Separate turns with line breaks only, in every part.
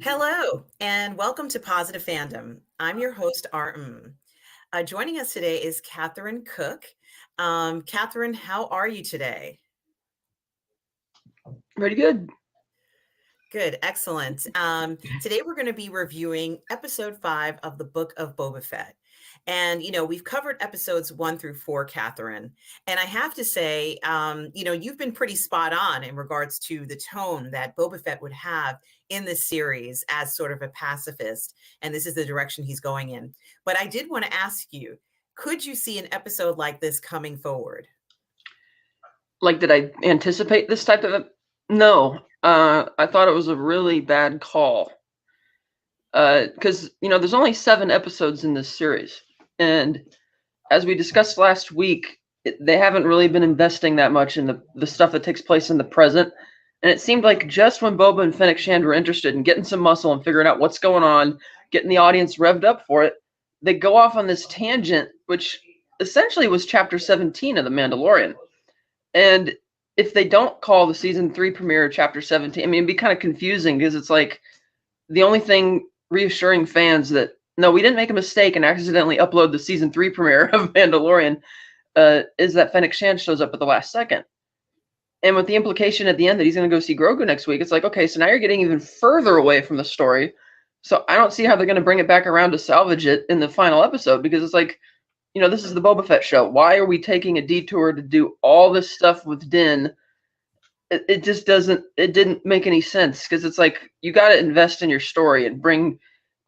Hello, and welcome to Positive Fandom. I'm your host, Rrr Mmmm. Joining us today is Catherine Cooke. Catherine, how are you today?
Pretty good.
Good, excellent. Today we're going to be reviewing episode 5 of the Book of Boba Fett. And, we've covered episodes 1 through 4, Catherine. And I have to say, you've been pretty spot on in regards to the tone that Boba Fett would have in this series as sort of a pacifist. And this is the direction he's going in. But I did want to ask you, could you see an episode like this coming forward?
Like, did I anticipate this type of? No. I thought it was a really bad call. Because there's only 7 episodes in this series, and as we discussed last week, they haven't really been investing that much in the stuff that takes place in the present. And it seemed like just when Boba and Fennec Shand were interested in getting some muscle and figuring out what's going on, getting the audience revved up for it, they go off on this tangent, which essentially was chapter 17 of The Mandalorian. And if they don't call the season 3 premiere chapter 17, I mean, it'd be kind of confusing because it's like the only thing reassuring fans that no, we didn't make a mistake and accidentally upload the season 3 premiere of Mandalorian is that Fennec Shand shows up at the last second. And with the implication at the end that he's going to go see Grogu next week, it's like, okay, so now you're getting even further away from the story. So I don't see how they're going to bring it back around to salvage it in the final episode, because it's like, this is the Boba Fett show. Why are we taking a detour to do all this stuff with Din? It just it didn't make any sense, because it's like, you got to invest in your story and bring,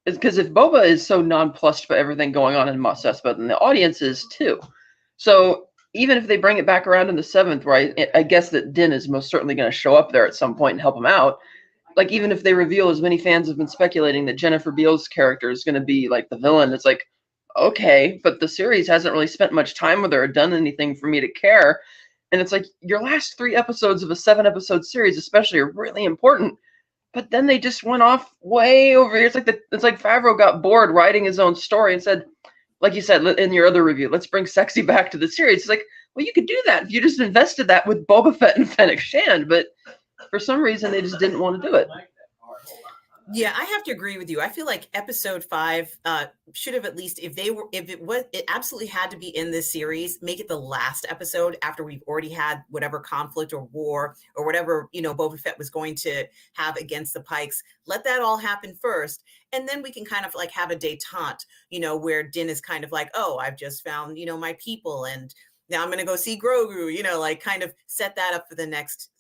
because if Boba is so nonplussed by everything going on in Mos Espa, then the audience is too. So even if they bring it back around in the 7th, where I guess that Din is most certainly going to show up there at some point and help him out, like, even if they reveal, as many fans have been speculating, that Jennifer Beals' character is going to be like the villain, it's like, okay, but the series hasn't really spent much time with her or done anything for me to care. And it's like, your last 3 episodes of a 7-episode series especially are really important, but then they just went off way over here. It's like Favreau got bored writing his own story and said, like you said in your other review, let's bring sexy back to the series. It's like, well, you could do that if you just invested that with Boba Fett and Fennec Shand, but for some reason they just didn't want to do it.
Yeah, I have to agree with you. I feel like episode 5 should have, at least, if it absolutely had to be in this series, make it the last episode after we've already had whatever conflict or war or whatever, Boba Fett was going to have against the Pikes. Let that all happen first. And then we can kind of like have a detente, where Din is kind of like, oh, I've just found, my people, and now I'm going to go see Grogu, like kind of set that up for the next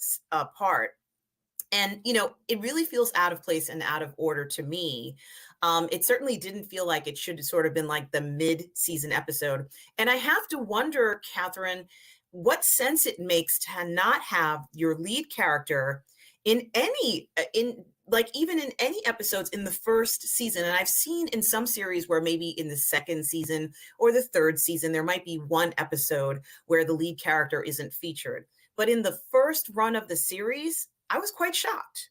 part. And, it really feels out of place and out of order to me. It certainly didn't feel like it should have sort of been like the mid-season episode. And I have to wonder, Catherine, what sense it makes to not have your lead character in any, in like even in any episodes in the first season. And I've seen in some series where maybe in the second season or the third season, there might be one episode where the lead character isn't featured. But in the first run of the series, I was quite shocked.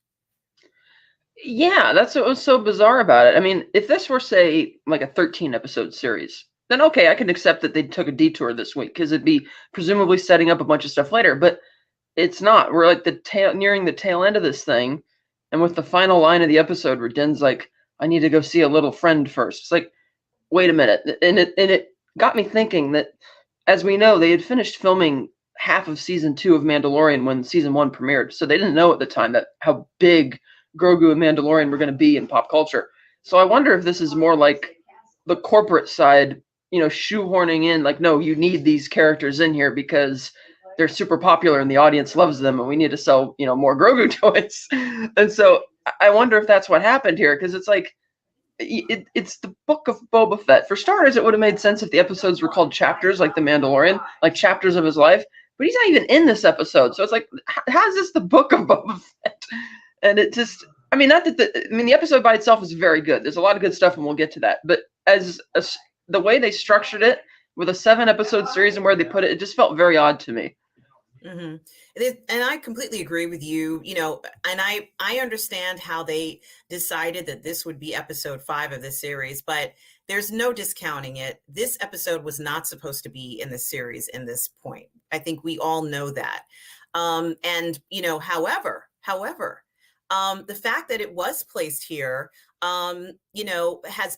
Yeah, that's what was so bizarre about it. I mean, if this were, say, like a 13-episode series, then okay, I can accept that they took a detour this week, because it'd be presumably setting up a bunch of stuff later. But it's not. We're like nearing the tail end of this thing, and with the final line of the episode where Din's like, "I need to go see a little friend first." It's like, wait a minute, and it got me thinking that, as we know, they had finished filming half of season 2 of Mandalorian when season 1 premiered, so they didn't know at the time that how big Grogu and Mandalorian were going to be in pop culture. So I wonder if this is more like the corporate side, shoehorning in, like, no, you need these characters in here because they're super popular and the audience loves them, and we need to sell, more Grogu toys. And so I wonder if that's what happened here, because it's like, it's the Book of Boba Fett. For starters, it would have made sense if the episodes were called chapters, like The Mandalorian, like chapters of his life. But he's not even in this episode, so it's like, how is this the Book of Boba Fett? And it just, I mean, not that the episode by itself is very good. There's a lot of good stuff, and we'll get to that. But the way they structured it with a 7-episode series and where they put it, it just felt very odd to me.
Mm-hmm. And I completely agree with you, and I understand how they decided that this would be episode 5 of the series, but there's no discounting it. This episode was not supposed to be in the series in this point. I think we all know that. And, however, The fact that it was placed here, has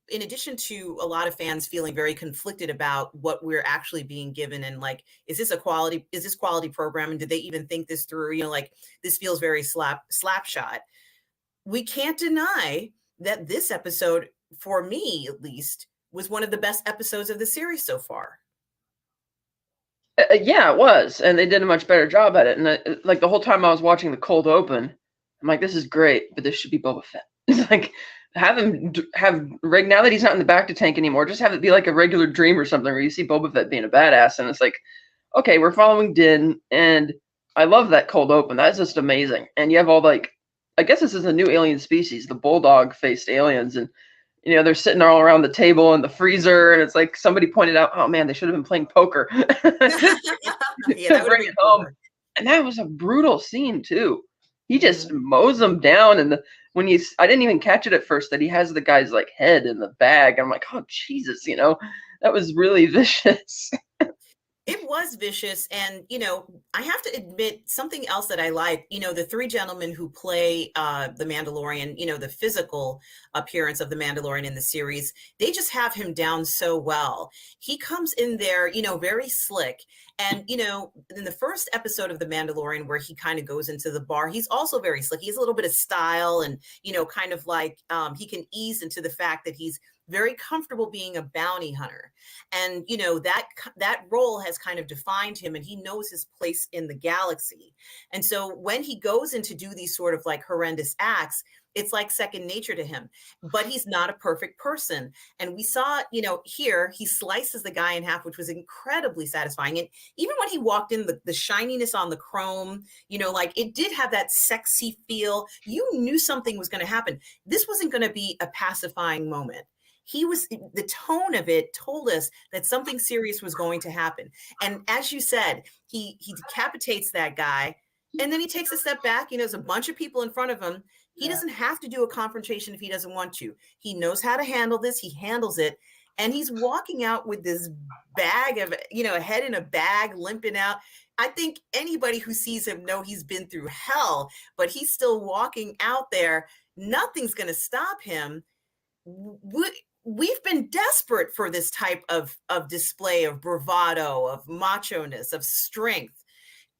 in addition to a lot of fans feeling very conflicted about what we're actually being given, and like, is this quality programming? Did they even think this through? Like, this feels very slap shot. We can't deny that this episode, for me at least, was one of the best episodes of the series so far.
Yeah, it was, and they did a much better job at it. And like the whole time I was watching the cold open, I'm like, this is great, but this should be Boba Fett. It's like have him have now that he's not in the Bacta tank anymore, just have it be like a regular dream or something where you see Boba Fett being a badass, and it's like, okay, we're following Din, and I love that cold open. That's just amazing. And you have all like, I guess this is a new alien species, the bulldog faced aliens, and they're sitting all around the table in the freezer, and it's like somebody pointed out, oh man, they should have been playing poker.
Yeah, that
bring it home. And that was a brutal scene too. He just mows them down, and I didn't even catch it at first that he has the guy's like head in the bag. I'm like, oh Jesus, that was really vicious.
It was vicious. And, I have to admit something else that I like, the three gentlemen who play the Mandalorian, the physical appearance of the Mandalorian in the series, they just have him down so well. He comes in there, very slick. And, in the first episode of The Mandalorian, where he kind of goes into the bar, he's also very slick. He has a little bit of style, and, kind of like he can ease into the fact that he's very comfortable being a bounty hunter. And, that role has kind of defined him, and he knows his place in the galaxy. And so when he goes in to do these sort of like horrendous acts, it's like second nature to him. But he's not a perfect person. And we saw, here he slices the guy in half, which was incredibly satisfying. And even when he walked in, the shininess on the chrome, like, it did have that sexy feel. You knew something was going to happen. This wasn't going to be a pacifying moment. The tone of it told us that something serious was going to happen. And as you said, he decapitates that guy, and then he takes a step back. There's a bunch of people in front of him. He doesn't have to do a confrontation if he doesn't want to. He knows how to handle this. He handles it. And he's walking out with this bag of, a head in a bag, limping out. I think anybody who sees him know he's been through hell, but he's still walking out there. Nothing's going to stop him. We've been desperate for this type of display of bravado, of macho-ness, of strength.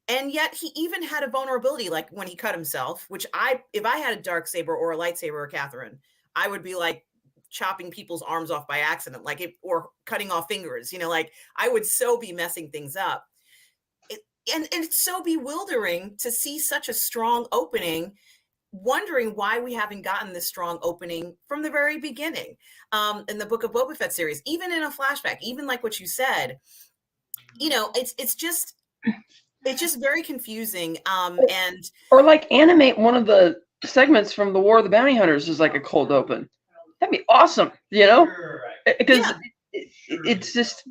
And yet he even had a vulnerability, like when he cut himself, which if I had a dark saber or a lightsaber, or Catherine, I would be like chopping people's arms off by accident, or cutting off fingers, like I would so be messing things up. And it's so bewildering to see such a strong opening, wondering why we haven't gotten this strong opening from the very beginning. In the Book of Boba Fett series, even in a flashback, even like what you said, it's just very confusing.
Or like animate one of the segments from the War of the Bounty Hunters as like a cold open. That'd be awesome, because it's just,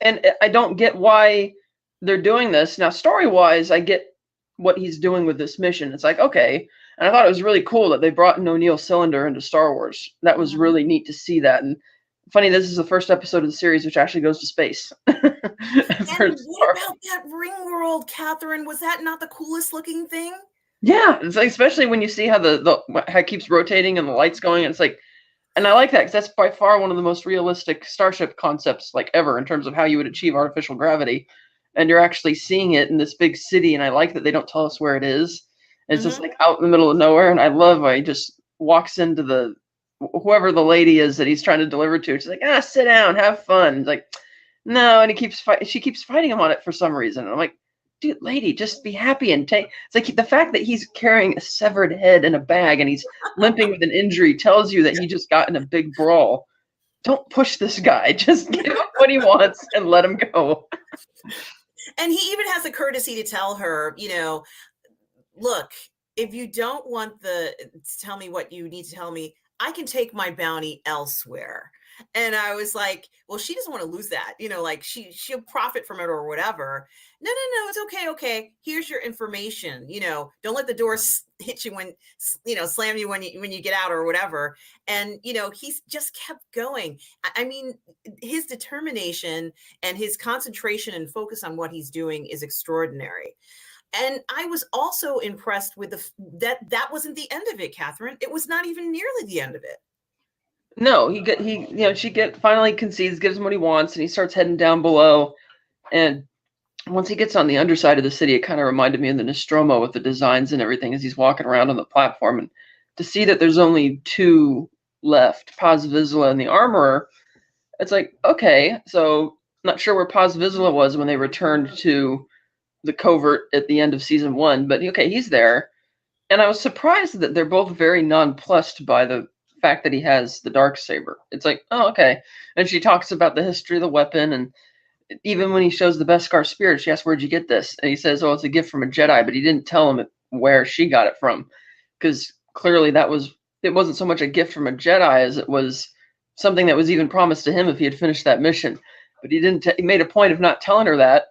and I don't get why they're doing this. Now, story-wise, I get what he's doing with this mission. It's like, okay. And I thought it was really cool that they brought in O'Neill Cylinder into Star Wars. That was really neat to see that. And funny, this is the first episode of the series which actually goes to space.
And what about that ring world, Catherine? Was that not the coolest looking thing?
Yeah, it's like, especially when you see how how it keeps rotating and the lights going. And it's like, and I like that because that's by far one of the most realistic starship concepts like ever in terms of how you would achieve artificial gravity. And you're actually seeing it in this big city. And I like that they don't tell us where it is. It's just like out in the middle of nowhere. And I love how he just walks into whoever the lady is that he's trying to deliver to. She's like, sit down, have fun. He's like, no. And she keeps fighting him on it for some reason. And I'm like, dude, lady, just be happy and take. It's like the fact that he's carrying a severed head in a bag and he's limping with an injury tells you that he just got in a big brawl. Don't push this guy. Just give him what he wants and let him go.
And he even has the courtesy to tell her, look, if you don't want to tell me what you need to tell me, I can take my bounty elsewhere. And I was like, well, she doesn't want to lose that, like she'll profit from it or whatever. No, it's okay. Okay. Here's your information. Don't let the doors hit you when, slam you when you get out or whatever. And, he's just kept going. I mean, his determination and his concentration and focus on what he's doing is extraordinary. And I was also impressed with that wasn't the end of it, Catherine. It was not even nearly the end of it.
No, she finally concedes, gives him what he wants, and he starts heading down below. And once he gets on the underside of the city, it kind of reminded me of the Nostromo with the designs and everything as he's walking around on the platform. And to see that there's only two left, Paz Vizsla and the Armorer, it's like, okay, so not sure where Paz Vizsla was when they returned to the covert at the end of season 1, but okay, he's there. And I was surprised that they're both very nonplussed by the fact that he has the Darksaber. It's like, oh, okay. And she talks about the history of the weapon, and even when he shows the Beskar spirit, she asks, "Where'd you get this?" And he says, "Oh, it's a gift from a Jedi," but he didn't tell him where she got it from, because clearly it wasn't so much a gift from a Jedi as it was something that was even promised to him if he had finished that mission. But he didn't. He made a point of not telling her that.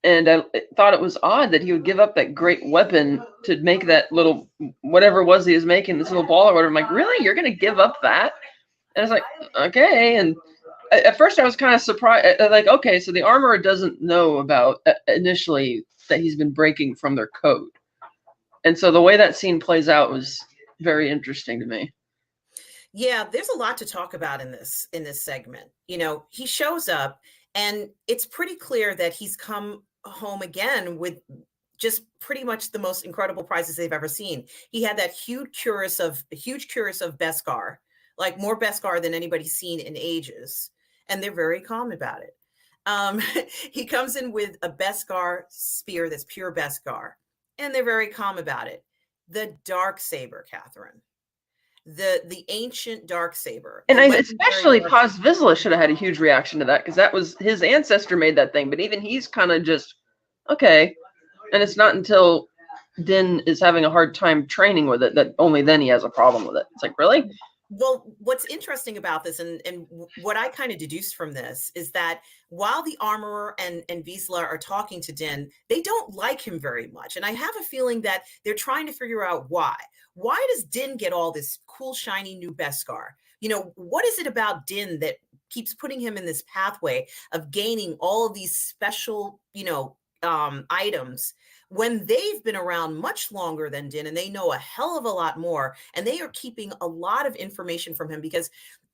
And I thought it was odd that he would give up that great weapon to make that little, whatever it was he was making, this little ball or whatever. I'm like, really? You're going to give up that? And I was like, okay. And at first I was kind of surprised. Like, okay, so the Armorer doesn't know about initially that he's been breaking from their code. And so the way that scene plays out was very interesting to me.
Yeah, there's a lot to talk about in this segment. He shows up, and it's pretty clear that he's come home again with just pretty much the most incredible prizes they've ever seen. He had that huge cuirass of Beskar, like more Beskar than anybody's seen in ages, and they're very calm about it. He comes in with a Beskar spear that's pure Beskar, and they're very calm about it. The Darksaber, Catherine. The ancient Darksaber.
And especially Paz Vizsla should have had a huge reaction to that, because that was his ancestor made that thing, but even he's kind of just, okay. And it's not until Din is having a hard time training with it that only then he has a problem with it. It's like, really?
Well, what's interesting about this, and what I kind of deduced from this, is that while the Armorer and Vizsla are talking to Din, they don't like him very much. And I have a feeling that they're trying to figure out why. Why does Din get all this cool, shiny new Beskar? What is it about Din that keeps putting him in this pathway of gaining all of these special, items, when they've been around much longer than Din and they know a hell of a lot more, and they are keeping a lot of information from him? Because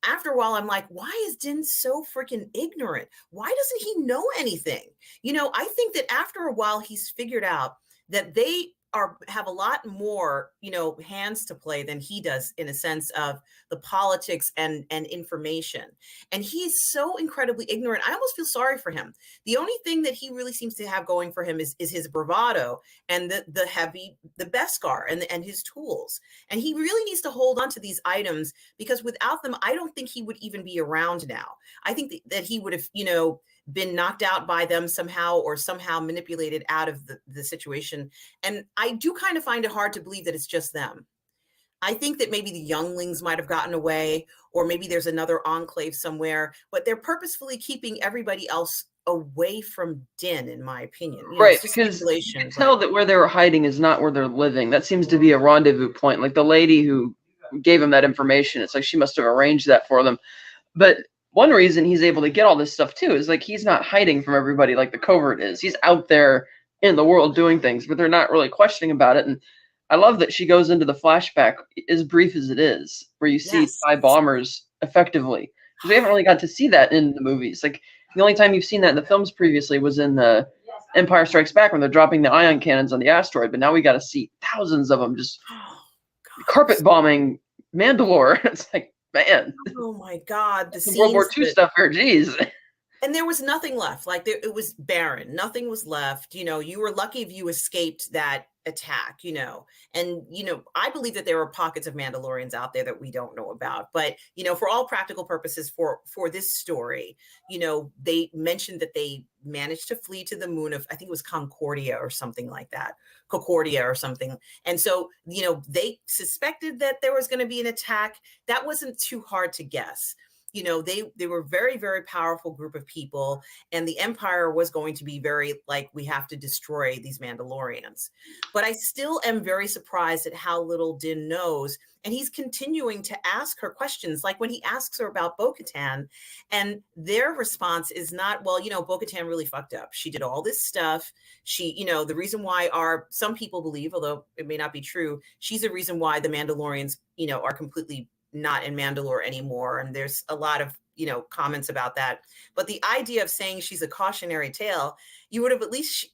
after a while, I'm like, why is Din so freaking ignorant? Why doesn't he know anything? I think that after a while, he's figured out that they have a lot more, hands to play than he does, in a sense of the politics and information. And he's so incredibly ignorant. I almost feel sorry for him. The only thing that he really seems to have going for him is his bravado and the Beskar and his tools. And he really needs to hold on to these items, because without them, I don't think he would even be around now. I think that he would have, been knocked out by them somehow, or somehow manipulated out of the situation. And I do kind of find it hard to believe that it's just them. I think that maybe the younglings might have gotten away, or maybe there's another enclave somewhere, but they're purposefully keeping everybody else away from Din, in my opinion.
Right, because you can tell that where they were hiding is not where they're living. That seems to be a rendezvous point. Like the lady who gave him that information, it's like she must have arranged that for them. But one reason he's able to get all this stuff too is like he's not hiding from everybody like the covert is. He's out there in the world doing things, but they're not really questioning about it. And I love that she goes into the flashback, as brief as it is, where you see TIE bombers effectively. Because we haven't really got to see that in the movies. Like the only time you've seen that in the films previously was in the Empire Strikes Back, when they're dropping the ion cannons on the asteroid. But now we got to see thousands of them just carpet bombing Mandalore. It's like, man.
Oh my God. The
World War II stuff here. Geez.
And there was nothing left. Like it was barren. Nothing was left. You were lucky if you escaped that attack, and, I believe that there are pockets of Mandalorians out there that we don't know about. But, for all practical purposes for this story, they mentioned that they managed to flee to the moon of, I think it was Concordia or something like that. Concordia or something. And so, they suspected that there was going to be an attack. That wasn't too hard to guess. they were very, very powerful group of people, and the Empire was going to be very like, we have to destroy these Mandalorians. But I still am very surprised at how little Din knows. And he's continuing to ask her questions, like when he asks her about Bo-Katan, and their response is not, well, Bo-Katan really fucked up. She did all this stuff. She, the reason why some people believe, although it may not be true, she's the reason why the Mandalorians, are completely not in Mandalore anymore. And there's a lot of, comments about that. But the idea of saying she's a cautionary tale, you would have at least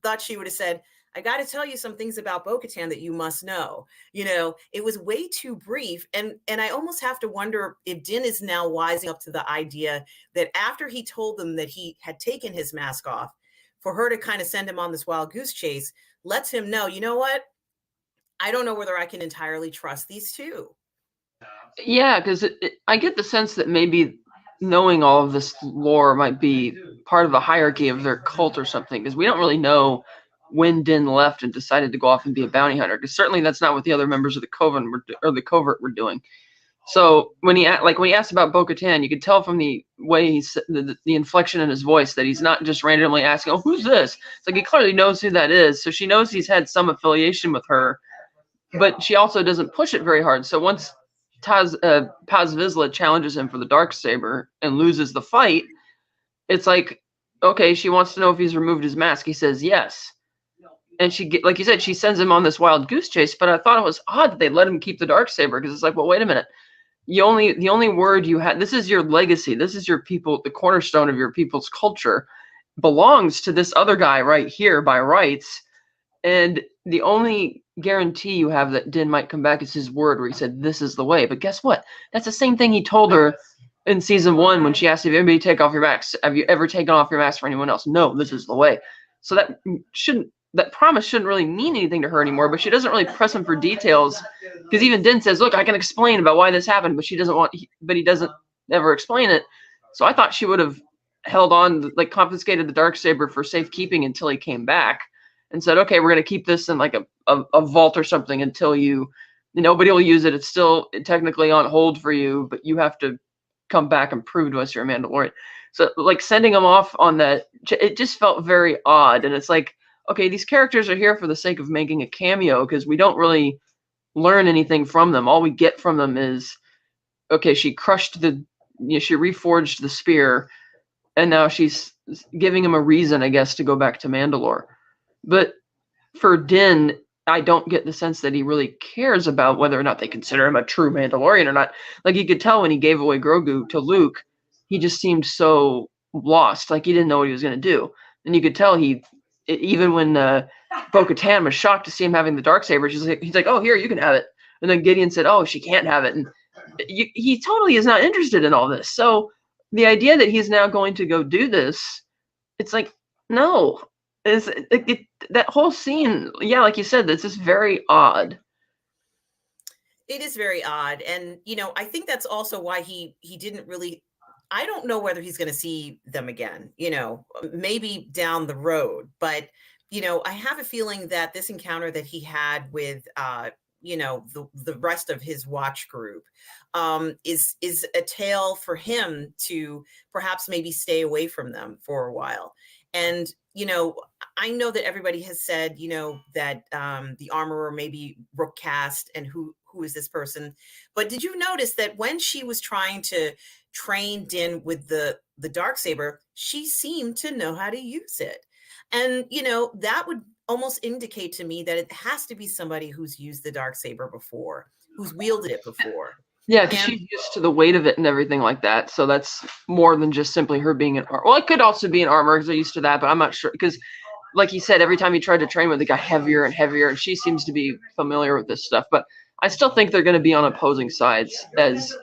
thought she would have said, I got to tell you some things about Bo-Katan that you must know. It was way too brief. And I almost have to wonder if Din is now wising up to the idea that after he told them that he had taken his mask off, for her to kind of send him on this wild goose chase, lets him know, you know what? I don't know whether I can entirely trust these two.
Yeah, because I get the sense that maybe knowing all of this lore might be part of the hierarchy of their cult or something, because we don't really know when Din left and decided to go off and be a bounty hunter, because certainly that's not what the other members of the coven or the covert were doing. So when he asked about Bo-Katan, you could tell from the way the inflection in his voice that he's not just randomly asking, "Oh, who's this?" It's like he clearly knows who that is, so she knows he's had some affiliation with her, but she also doesn't push it very hard. So once Paz Vizsla challenges him for the Darksaber and loses the fight, it's like, okay, she wants to know if he's removed his mask. He says yes. And like you said, she sends him on this wild goose chase, but I thought it was odd that they let him keep the Darksaber, because it's like, well, wait a minute. The only word you had, this is your legacy, this is your people, the cornerstone of your people's culture, belongs to this other guy right here by rights. And the only guarantee you have that Din might come back is his word, where he said, this is the way. But guess what? That's the same thing he told her in season 1 when she asked, if everybody take off your masks, have you ever taken off your mask for anyone else? No, this is the way. So that promise shouldn't really mean anything to her anymore, but she doesn't really press him for details, because even Din says, look, I can explain about why this happened, but he doesn't ever explain it. So I thought she would have held on, like confiscated the Darksaber for safekeeping until he came back and said, okay, we're going to keep this in like a vault or something until nobody will use it. It's still technically on hold for you, but you have to come back and prove to us you're a Mandalorian. So like sending him off on that, it just felt very odd. And it's like, okay, these characters are here for the sake of making a cameo, because we don't really learn anything from them. All we get from them is, okay, she she reforged the spear, and now she's giving him a reason, I guess, to go back to Mandalore. But for Din, I don't get the sense that he really cares about whether or not they consider him a true Mandalorian or not. Like, you could tell when he gave away Grogu to Luke, he just seemed so lost, like he didn't know what he was going to do. And you could tell even when Bo-Katan was shocked to see him having the Darksaber, he's like, oh, here, you can have it. And then Gideon said, oh, she can't have it. And he totally is not interested in all this. So the idea that he's now going to go do this, it's like, no. That whole scene, yeah, like you said, this is very odd.
It is very odd. And, I think that's also why he didn't really, I don't know whether he's going to see them again, maybe down the road. But, I have a feeling that this encounter that he had with, the rest of his watch group is a tale for him to perhaps maybe stay away from them for a while. And, I know that everybody has said, that the armorer may be Rook cast, and who is this person? But did you notice that when she was trying to train Din with the Darksaber, she seemed to know how to use it? And, that would almost indicate to me that it has to be somebody who's used the Darksaber before, who's wielded it before.
Yeah, because she's used to the weight of it and everything like that. So that's more than just simply her being an armor. Well, it could also be an armor, because they're used to that, but I'm not sure. Because, like you said, every time he tried to train with it, got heavier and heavier, and she seems to be familiar with this stuff. But I still think they're going to be on opposing sides as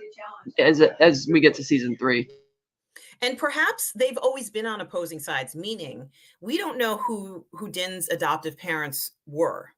we get to season 3.
And perhaps they've always been on opposing sides, meaning we don't know who Din's adoptive parents were.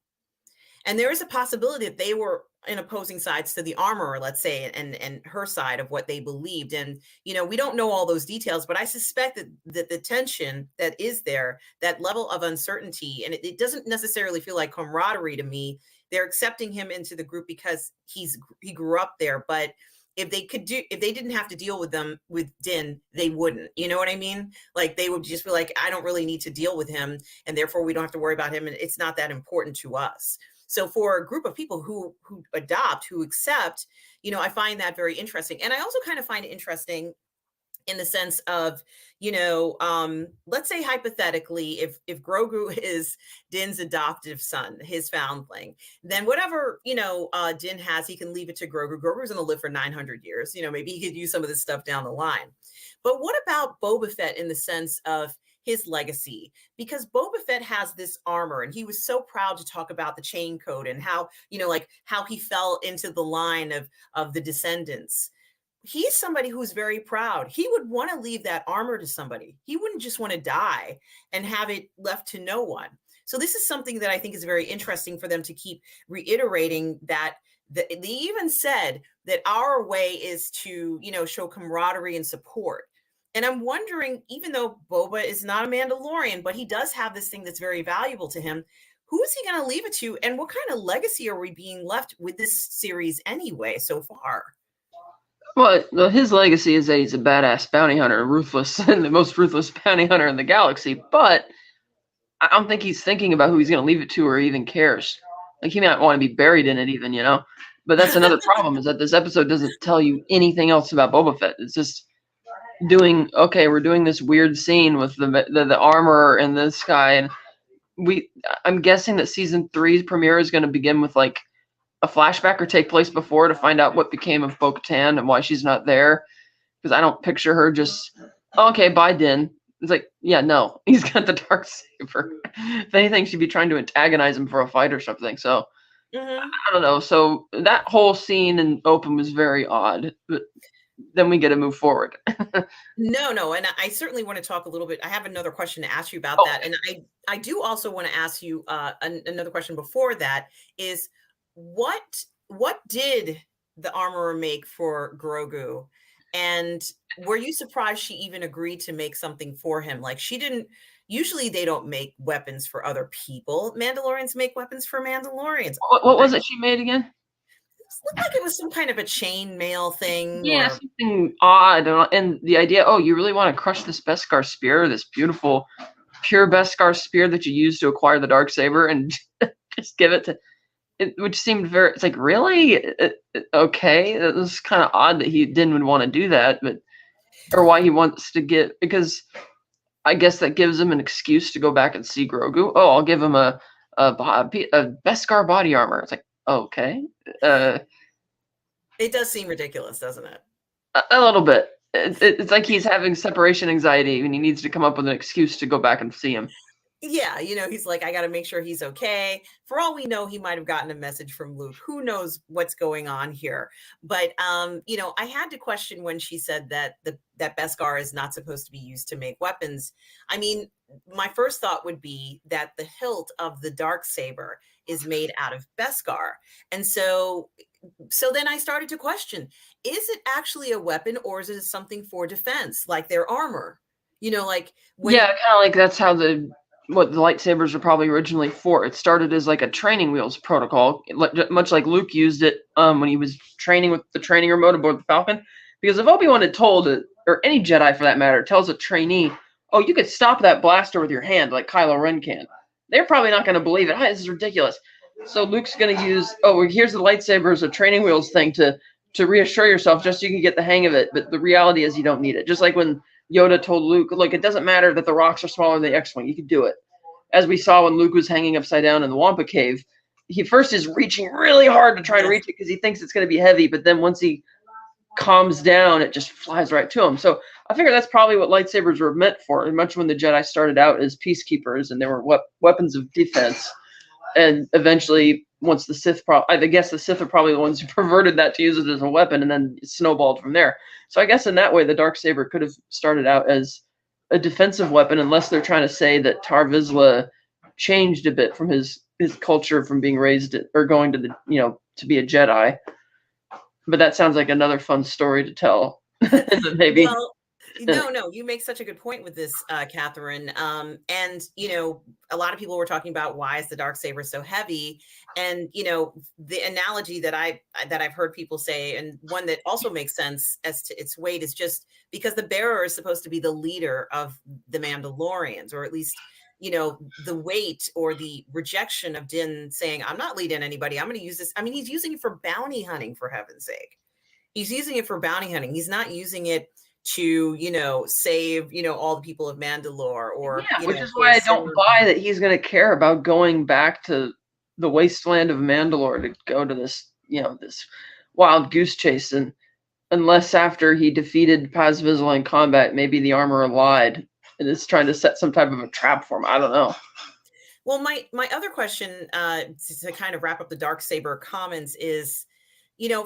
And there is a possibility that they were in opposing sides to the armorer, let's say, and her side of what they believed. And, we don't know all those details, but I suspect that the tension that is there, that level of uncertainty, and it doesn't necessarily feel like camaraderie to me. They're accepting him into the group because he grew up there, but if they didn't have to deal with them with Din, they wouldn't. You know what I mean? Like they would just be like, I don't really need to deal with him, and therefore we don't have to worry about him, and it's not that important to us. So for a group of people who adopt, who accept, I find that very interesting. And I also kind of find it interesting in the sense of, let's say hypothetically, if Grogu is Din's adoptive son, his foundling, then whatever, Din has, he can leave it to Grogu. Grogu's going to live for 900 years. Maybe he could use some of this stuff down the line. But what about Boba Fett in the sense of his legacy? Because Boba Fett has this armor, and he was so proud to talk about the chain code and how, like how he fell into the line of the descendants. He's somebody who's very proud. He would want to leave that armor to somebody. He wouldn't just want to die and have it left to no one. So this is something that I think is very interesting for them to keep reiterating, that they even said that our way is to, show camaraderie and support. And I'm wondering, even though Boba is not a Mandalorian, but he does have this thing that's very valuable to him, who is he going to leave it to? And what kind of legacy are we being left with this series anyway so far?
Well, his legacy is that he's a badass bounty hunter, ruthless, and the most ruthless bounty hunter in the galaxy. But I don't think he's thinking about who he's going to leave it to or even cares. Like, he might want to be buried in it even, But that's another problem, is that this episode doesn't tell you anything else about Boba Fett. It's just we're doing this weird scene with the armor and this guy. And I'm guessing that season 3's premiere is going to begin with, like, a flashback or take place before to find out what became of Bo-Katan and why she's not there. Because I don't picture her just, okay, bye, Din. It's like, yeah, no, he's got the dark saber. If anything, she'd be trying to antagonize him for a fight or something. So, I don't know. So that whole scene in Open was very odd. But then we get to move forward.
No. And I certainly want to talk a little bit. I have another question to ask you about that. And I do also want to ask you another question before that is, what did the armorer make for Grogu? And were you surprised she even agreed to make something for him? Like, she didn't, usually they don't make weapons for other people. Mandalorians make weapons for Mandalorians.
What was it she made again?
It looked like it was some kind of a chain mail thing.
Yeah, something odd. And the idea, you really want to crush this Beskar spear, this beautiful, pure Beskar spear that you use to acquire the Darksaber, and just give it to... which seemed very, it's like, really? Okay. It was kind of odd that he didn't want to do that, or why he wants to get, because I guess that gives him an excuse to go back and see Grogu. Oh, I'll give him a Beskar body armor. It's like, okay.
It does seem ridiculous, doesn't it?
A little bit. It's like he's having separation anxiety and he needs to come up with an excuse to go back and see him.
Yeah, he's like, I got to make sure he's okay. For all we know, he might have gotten a message from Luke. Who knows what's going on here? But, I had to question when she said that that Beskar is not supposed to be used to make weapons. I mean, my first thought would be that the hilt of the Darksaber is made out of Beskar. And so then I started to question, is it actually a weapon, or is it something for defense, like their armor? Like when...
Yeah, kind of like that's how what the lightsabers were probably originally for. It started as like a training wheels protocol, much like Luke used it when he was training with the training remote aboard the Falcon. Because if Obi-Wan had told it, or any Jedi for that matter, tells a trainee, oh, you could stop that blaster with your hand like Kylo Ren can, they're probably not going to believe it. This is ridiculous. So Luke's going to use, here's the lightsaber as a training wheels thing to reassure yourself, just so you can get the hang of it. But the reality is you don't need it. Just like when Yoda told Luke, look, it doesn't matter that the rocks are smaller than the X-Wing. You can do it. As we saw when Luke was hanging upside down in the Wampa Cave, he first is reaching really hard to try and reach it because he thinks it's going to be heavy. But then once he calms down, it just flies right to him. So I figure that's probably what lightsabers were meant for. Much when the Jedi started out as peacekeepers and they were weapons of defense. And eventually, once the Sith, I guess the Sith are probably the ones who perverted that to use it as a weapon, and then it snowballed from there. So I guess in that way, the Darksaber could have started out as a defensive weapon, unless they're trying to say that Tar Vizsla changed a bit from his culture, from being raised or going to the to be a Jedi. But that sounds like another fun story to tell. Maybe.
Well, No, you make such a good point with this, Catherine. And a lot of people were talking about why is the dark saber so heavy, and the analogy that I've heard people say, and one that also makes sense as to its weight, is just because the bearer is supposed to be the leader of the Mandalorians, or at least the weight or the rejection of Din saying, "I'm not leading anybody. I'm going to use this." I mean, he's using it for bounty hunting, for heaven's sake. He's using it for bounty hunting. He's not using it to save all the people of Mandalore, or
Yeah, which is
for
why I
his
don't
sword.
buy that he's going to care about going back to the wasteland of Mandalore to go to this, this wild goose chase, and unless after he defeated Paz Vizsla in combat, maybe the armorer lied and is trying to set some type of a trap for him. I don't know.
Well, my other question, to kind of wrap up the Darksaber comments, is,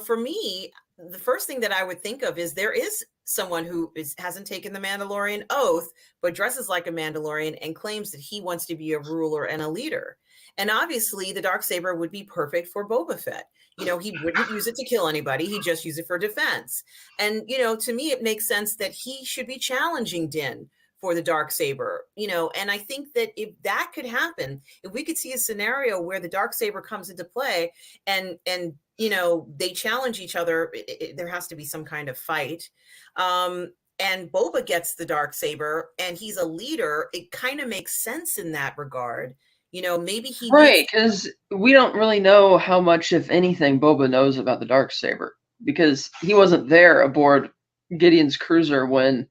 for me, the first thing that I would think of is there is someone who hasn't taken the Mandalorian oath, but dresses like a Mandalorian and claims that he wants to be a ruler and a leader. And obviously, the Darksaber would be perfect for Boba Fett. He wouldn't use it to kill anybody. He'd just use it for defense. And, to me, it makes sense that he should be challenging Din for the Darksaber, and I think that if that could happen, if we could see a scenario where the Darksaber comes into play, and they challenge each other, there has to be some kind of fight. And Boba gets the Darksaber and he's a leader. It kind of makes sense in that regard. Maybe he
Right,
needs.
because we don't really know how much, if anything, Boba knows about the Darksaber, because he wasn't there aboard Gideon's cruiser when,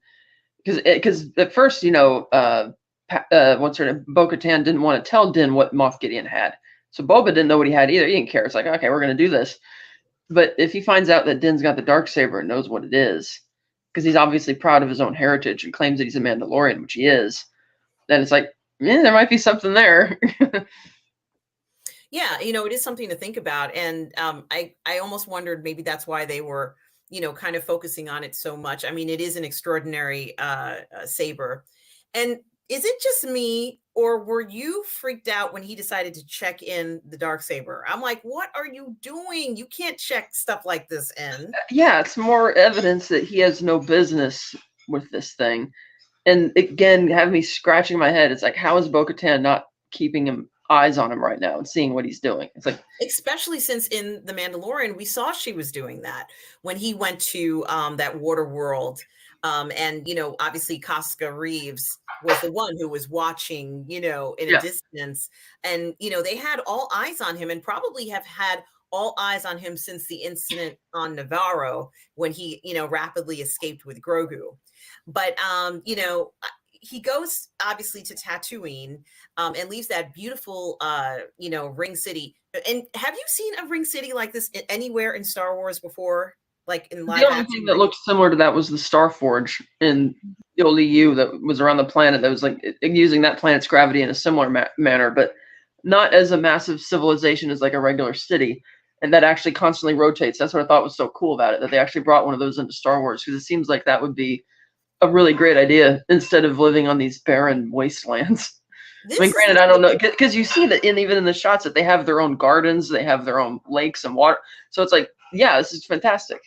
because at first, what's her name, Bo-Katan didn't want to tell Din what Moff Gideon had, so Boba didn't know what he had either. He didn't care. It's like, okay, we're going to do this. But if he finds out that Din's got the Darksaber and knows what it is, because he's obviously proud of his own heritage and claims that he's a Mandalorian, which he is, then it's like, there might be something there.
Yeah, it is something to think about. And I almost wondered maybe that's why they were, kind of focusing on it so much. I mean, it is an extraordinary saber. And is it just me, or were you freaked out when he decided to check in the Darksaber? I'm like, what are you doing? You can't check stuff like this in.
Yeah, it's more evidence that he has no business with this thing. And again, have me scratching my head. It's like, how is Bo-Katan not keeping eyes on him right now and seeing what he's doing? It's like,
Especially since in The Mandalorian, we saw she was doing that when he went to that water world. And, obviously Casca Reeves was the one who was watching, in a distance. And, they had all eyes on him, and probably have had all eyes on him since the incident on Navarro when he, rapidly escaped with Grogu. But, he goes obviously to Tatooine, and leaves that beautiful, ring city. And have you seen a ring city like this anywhere in Star Wars before? Like in live
the only
action?
thing that looked similar to that was the Star Forge in the old EU that was around the planet, that was like using that planet's gravity in a similar manner, but not as a massive civilization as like a regular city. And that actually constantly rotates. That's what I thought was so cool about it, that they actually brought one of those into Star Wars, because it seems like that would be a really great idea instead of living on these barren wastelands. I mean, granted, I don't know, because you see that even in the shots that they have their own gardens, they have their own lakes and water. So it's like, yeah, this is fantastic.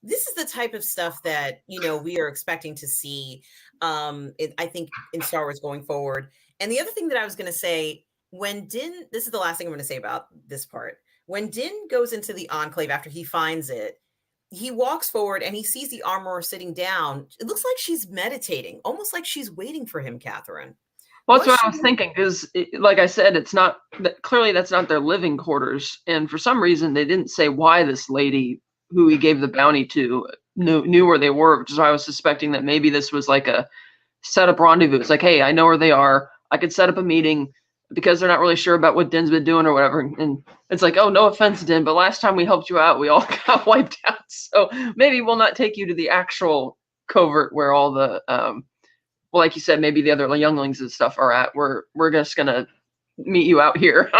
This is the type of stuff that we are expecting to see, I think, in Star Wars going forward. And the other thing that I was going to say, when Din, this is the last thing I'm going to say about this part, when Din goes into the Enclave after he finds it, he walks forward and he sees the armorer sitting down. It looks like she's meditating, almost like she's waiting for him, Catherine.
Well, that's what I was thinking, because, like I said, it's not clearly that's not their living quarters, and for some reason they didn't say why this lady who he gave the bounty to knew where they were, which is why I was suspecting that maybe this was like a set up rendezvous. It's like, hey, I know where they are. I could set up a meeting, because they're not really sure about what Din's been doing or whatever. And it's like, oh, no offense, Din, but last time we helped you out, we all got wiped out. So maybe we'll not take you to the actual covert where all the well, like you said, maybe the other younglings and stuff are at. We're just gonna meet you out here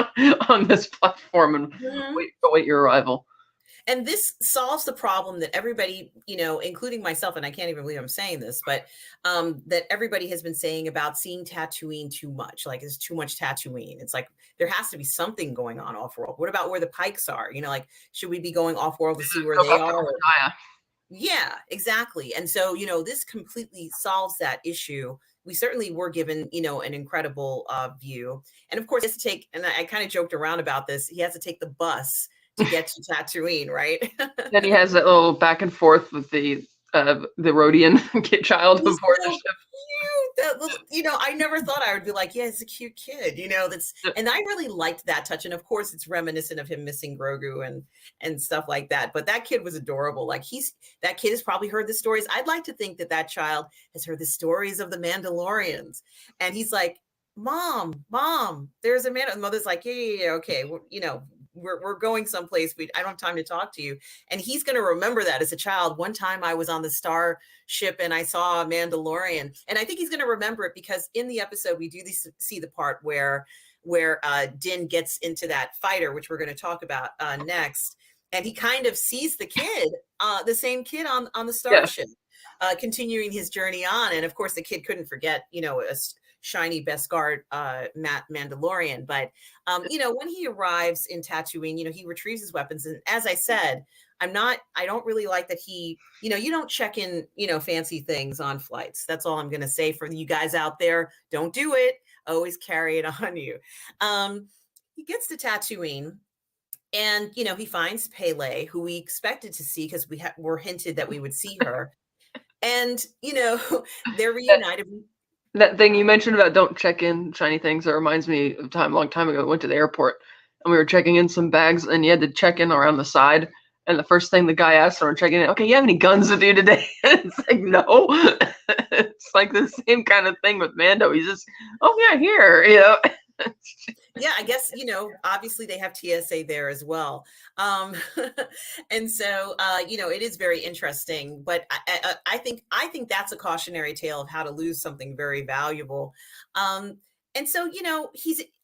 on this platform and await your arrival.
And this solves the problem that everybody, including myself, and I can't even believe I'm saying this, but that everybody has been saying about seeing Tatooine too much. Like, there's too much Tatooine. It's like there has to be something going on off world. What about where the Pikes are? Like, should we be going off world to see where they are? Yeah, exactly. And so, this completely solves that issue. We certainly were given, an incredible view. And of course, he has to take, and I kind of joked around about this, he has to take the bus to get to Tatooine, right?
Then he has that little back and forth with the Rhodian kid child
He's
before the
so cute. That little, I never thought I would be like, yeah, it's a cute kid,
ship.
and I really liked that touch. And of course, it's reminiscent of him missing Grogu and stuff like that. But that kid was adorable. Like that kid has probably heard the stories. I'd like to think that that child has heard the stories of the Mandalorians, and he's like, Mom, there's a man. And the mother's like, yeah, okay, well, we're going someplace. I don't have time to talk to you. And he's going to remember that as a child. One time I was on the starship and I saw a Mandalorian, and I think he's going to remember it because in the episode we do see the part where Din gets into that fighter, which we're going to talk about next, and he kind of sees the same kid on the
Yeah.
starship, continuing his journey on. And of course, the kid couldn't forget, a shiny Beskar Mandalorian. But when he arrives in Tatooine, he retrieves his weapons. And as I said, I don't really like that you don't check in, fancy things on flights. That's all I'm going to say for you guys out there. Don't do it. Always carry it on you. He gets to Tatooine. And, he finds Pele, who we expected to see because were hinted that we would see her. And, they're reunited.
That thing you mentioned about don't check in shiny things, that reminds me of a long time ago. I went to the airport and we were checking in some bags and you had to check in around the side. And the first thing the guy asked when we're checking in, okay, you have any guns with you today? It's like, no. It's like the same kind of thing with Mando. He's just, oh yeah, here,
Yeah, I guess, obviously they have TSA there as well. And so, it is very interesting, but I think that's a cautionary tale of how to lose something very valuable. And so,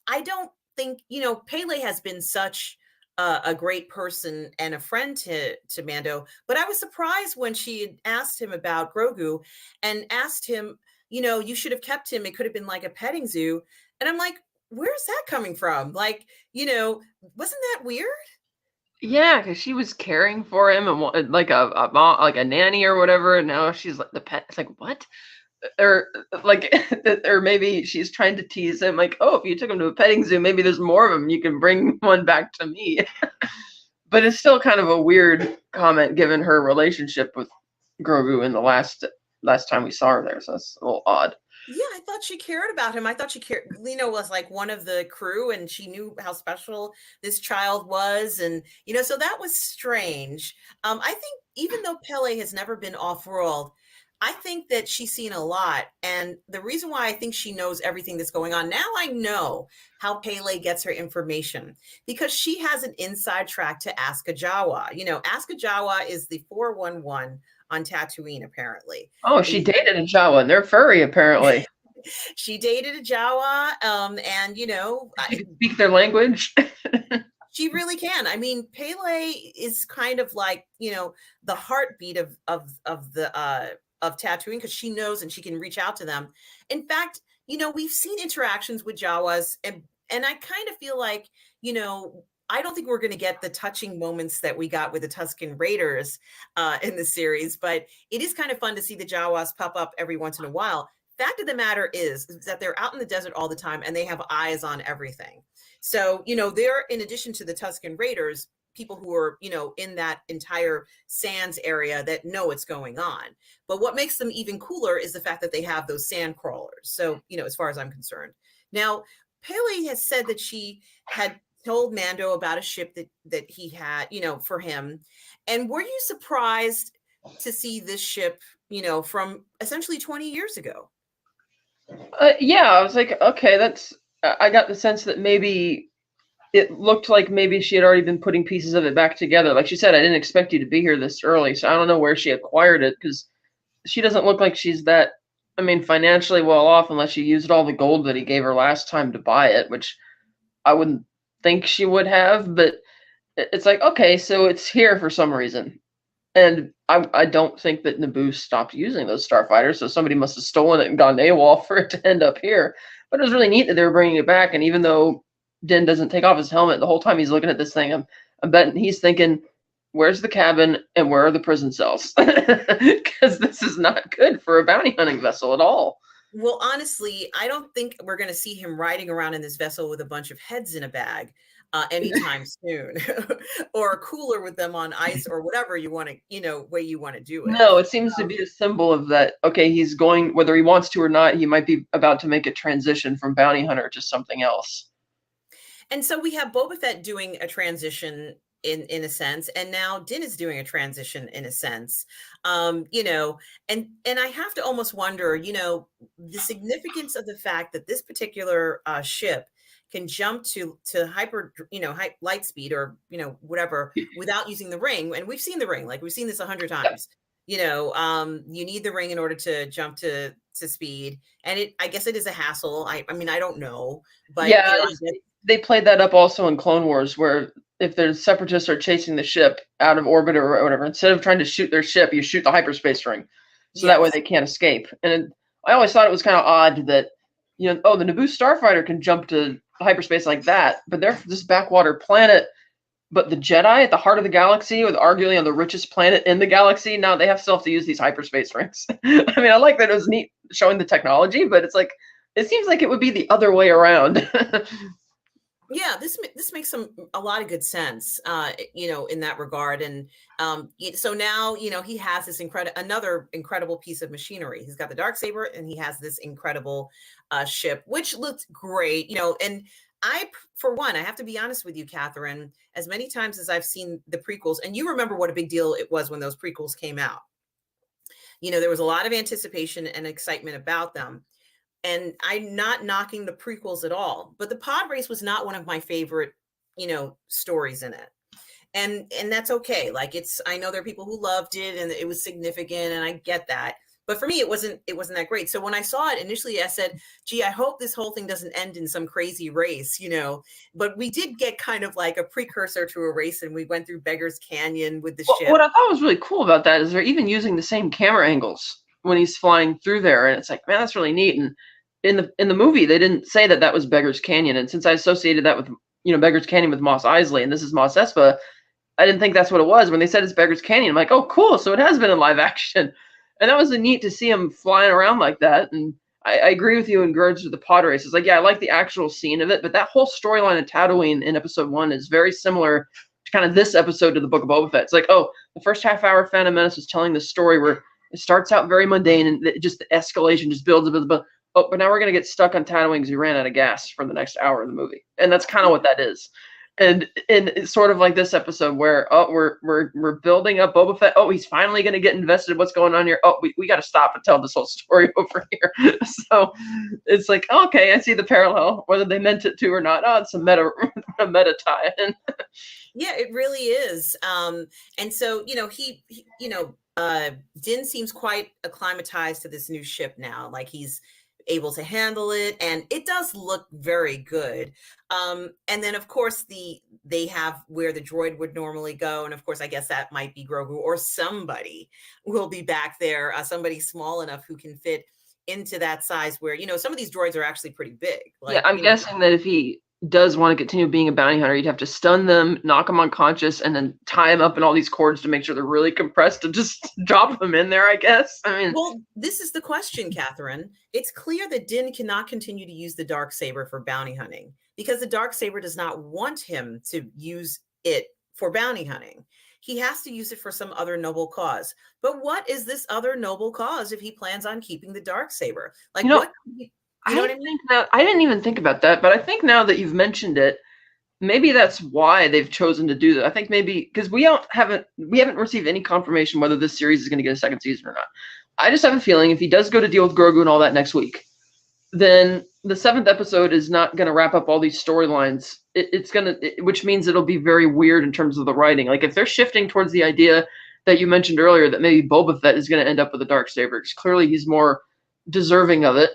I don't think, Pele has been such a great person and a friend to Mando, but I was surprised when she had asked him about Grogu and asked him, you should have kept him. It could have been like a petting zoo. And I'm like, where's that coming from? Like, wasn't that weird?
Yeah, because she was caring for him and like a mom, like a nanny or whatever, and now she's like the pet. It's like, what? Or like, or maybe she's trying to tease him, like, oh, if you took him to a petting zoo, maybe there's more of them. You can bring one back to me. But it's still kind of a weird comment given her relationship with Grogu in the last time we saw her there. So that's a little odd.
Yeah, I thought she cared about him. I thought she cared. Lena was like one of the crew, and she knew how special this child was, and so that was strange. I think even though Pele has never been off-world, I think that she's seen a lot, and the reason why I think she knows everything that's going on now, I know how Pele gets her information because she has an inside track to Aska Jawa. Aska Jawa is the 411 on Tatooine, apparently.
Oh, she dated a Jawa, and they're furry, apparently.
She dated a Jawa, and
She can speak their language.
she really can. I mean, Pele is kind of like the heartbeat of Tatooine because she knows and she can reach out to them. In fact, we've seen interactions with Jawas, and I kind of feel like I don't think we're going to get the touching moments that we got with the Tusken Raiders in the series, but it is kind of fun to see the Jawas pop up every once in a while. Fact of the matter is that they're out in the desert all the time and they have eyes on everything. So, they're, in addition to the Tusken Raiders, people who are, in that entire sands area that know what's going on. But what makes them even cooler is the fact that they have those sand crawlers. So, as far as I'm concerned. Now, Pele has said that she had told Mando about a ship that he had, for him. And were you surprised to see this ship, from essentially 20 years ago?
Yeah, I was like, okay, that's. I got the sense that maybe it looked like maybe she had already been putting pieces of it back together. Like she said, I didn't expect you to be here this early, so I don't know where she acquired it because she doesn't look like she's that. I mean, financially well off unless she used all the gold that he gave her last time to buy it, which I wouldn't think she would have. But it's like, okay, so it's here for some reason. And I don't think that Naboo stopped using those starfighters, so somebody must have stolen it and gone AWOL for it to end up here. But it was really neat that they were bringing it back. And even though Din doesn't take off his helmet the whole time he's looking at this thing, I'm betting he's thinking, where's the cabin and where are the prison cells? Because this is not good for a bounty hunting vessel at all.
Well, honestly, I don't think we're going to see him riding around in this vessel with a bunch of heads in a bag anytime soon, or a cooler with them on ice, or whatever you want to, way you want to do it.
No, it seems to be a symbol of that. Okay, he's going, whether he wants to or not, he might be about to make a transition from bounty hunter to something else.
And so we have Boba Fett doing a transition in a sense, and now Din is doing a transition in a sense. And I have to almost wonder, the significance of the fact that this particular ship can jump to hyper, light speed, or whatever, without using the ring. And we've seen the ring, like we've seen this 100 times. You need the ring in order to jump to speed, and I guess it is a hassle. I mean, I don't know, but
yeah, they played that up also in Clone Wars, where if the separatists are chasing the ship out of orbit or whatever, instead of trying to shoot their ship, you shoot the hyperspace ring, so that way they can't escape. And I always thought it was kind of odd that, the Naboo starfighter can jump to hyperspace like that, but they're this backwater planet. But the Jedi at the heart of the galaxy, or arguably on the richest planet in the galaxy, now they still have to use these hyperspace rings. I mean, I like that it was neat showing the technology, but it's like, it seems like it would be the other way around.
Yeah, this makes a lot of good sense, in that regard. And so now, he has this another incredible piece of machinery. He's got the Darksaber, and he has this incredible ship, which looks great, and for one, I have to be honest with you, Catherine, as many times as I've seen the prequels, and you remember what a big deal it was when those prequels came out. There was a lot of anticipation and excitement about them. And I'm not knocking the prequels at all, but the pod race was not one of my favorite, stories in it. And that's okay. Like, I know there are people who loved it and it was significant, and I get that. But for me, it wasn't that great. So when I saw it initially, I said, gee, I hope this whole thing doesn't end in some crazy race, but we did get kind of like a precursor to a race, and we went through Beggar's Canyon with the ship.
What I thought was really cool about that is they're even using the same camera angles when he's flying through there. And it's like, man, that's really neat. And in the movie, they didn't say that was Beggar's Canyon. And since I associated that with, Beggar's Canyon with Mos Eisley, and this is Mos Espa, I didn't think that's what it was. When they said it's Beggar's Canyon, I'm like, oh, cool. So it has been in live action. And that was neat to see him flying around like that. And I agree with you in regards to the pod race. It's like, yeah, I like the actual scene of it, but that whole storyline of Tatooine in episode 1 is very similar to kind of this episode to the Book of Boba Fett. It's like, oh, the first half hour Phantom Menace is telling the story where it starts out very mundane, and just the escalation just builds up. Oh, but now we're going to get stuck on Tatooine because we ran out of gas for the next hour of the movie. And that's kind of what that is. And it's sort of like this episode where, oh, we're building up Boba Fett. Oh, he's finally going to get invested. What's going on here? Oh, we got to stop and tell this whole story over here. So it's like, okay, I see the parallel, whether they meant it to or not. Oh, it's a meta tie-in.
Yeah, it really is. And so, Din seems quite acclimatized to this new ship now. Like, he's able to handle it, and it does look very good. And then of course they have where the droid would normally go, and of course I guess that might be Grogu, or somebody will be back there, somebody small enough who can fit into that size, where some of these droids are actually pretty big. Like,
yeah, I'm guessing that if he does want to continue being a bounty hunter, you'd have to stun them, knock them unconscious, and then tie them up in all these cords to make sure they're really compressed to just drop them in there, I guess. I mean,
well, this is the question, Catherine. It's clear that Din cannot continue to use the Darksaber for bounty hunting, because the Darksaber does not want him to use it for bounty hunting. He has to use it for some other noble cause. But what is this other noble cause if he plans on keeping the Darksaber? Like, what? You know what I mean?
I didn't even think about that, but I think now that you've mentioned it, maybe that's why they've chosen to do that. I think maybe because we haven't received any confirmation whether this series is going to get a second season or not. I just have a feeling if he does go to deal with Grogu and all that next week, then the 7th episode is not going to wrap up all these storylines. Which means it'll be very weird in terms of the writing. Like, if they're shifting towards the idea that you mentioned earlier that maybe Boba Fett is going to end up with a Darksaber, because clearly he's more deserving of it.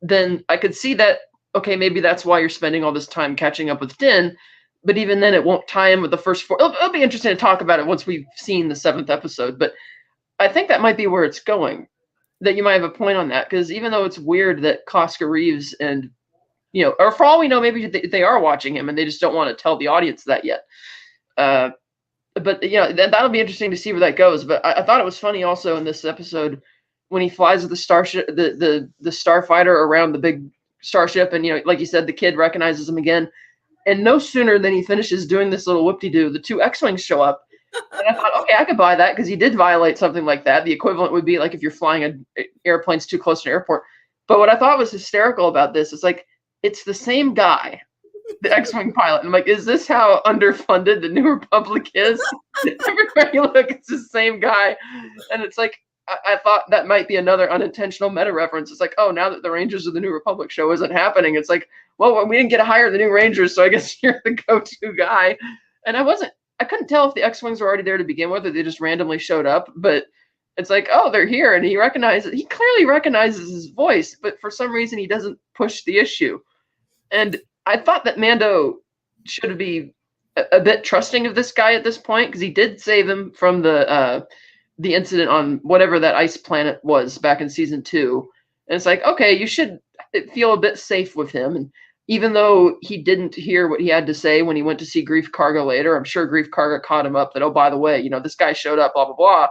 Then I could see that, okay, maybe that's why you're spending all this time catching up with Din, but even then it won't tie in with the first 4. It'll be interesting to talk about it once we've seen the 7th episode, but I think that might be where it's going, that you might have a point on that, because even though it's weird that Koska Reeves and, or for all we know, maybe they are watching him and they just don't want to tell the audience that yet. but yeah, that'll be interesting to see where that goes. But I thought it was funny also in this episode when he flies the starship, the starfighter around the big starship, and like you said, the kid recognizes him again, and no sooner than he finishes doing this little whoop-de-doo, the two X-wings show up, and I thought, okay, I could buy that because he did violate something like that. The equivalent would be like if you're flying airplanes too close to an airport. But what I thought was hysterical about this is like it's the same guy, the X-wing pilot. I'm like, is this how underfunded the New Republic is? Everywhere you look, it's the same guy, and it's like I thought that might be another unintentional meta reference. It's like, oh, now that the Rangers of the New Republic show isn't happening, it's like, well, we didn't get to hire the new Rangers, so I guess you're the go-to guy. And I couldn't tell if the X-wings were already there to begin with, or they just randomly showed up. But it's like, oh, they're here, and he clearly recognizes his voice, but for some reason he doesn't push the issue. And I thought that Mando should be a bit trusting of this guy at this point, because he did save him from the incident on whatever that ice planet was back in season 2. And it's like, okay, you should feel a bit safe with him. And even though he didn't hear what he had to say when he went to see Grief Karga later, I'm sure Grief Karga caught him up that, oh, by the way, this guy showed up, blah, blah, blah.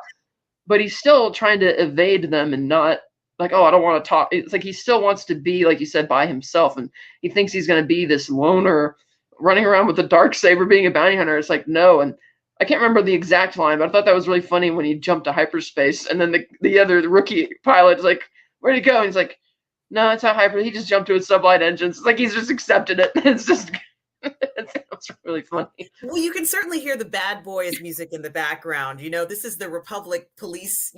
But he's still trying to evade them and not like, oh, I don't want to talk. It's like he still wants to be, like you said, by himself. And he thinks he's going to be this loner running around with a Darksaber being a bounty hunter. It's like, no. And I can't remember the exact line, but I thought that was really funny when he jumped to hyperspace. And then the other rookie pilot is like, where'd he go? And he's like, no, it's not hyper. He just jumped to his sublight engines. It's like he's just accepted it. It's just, it's really funny.
Well, you can certainly hear the Bad Boys music in the background. This is the Republic Police,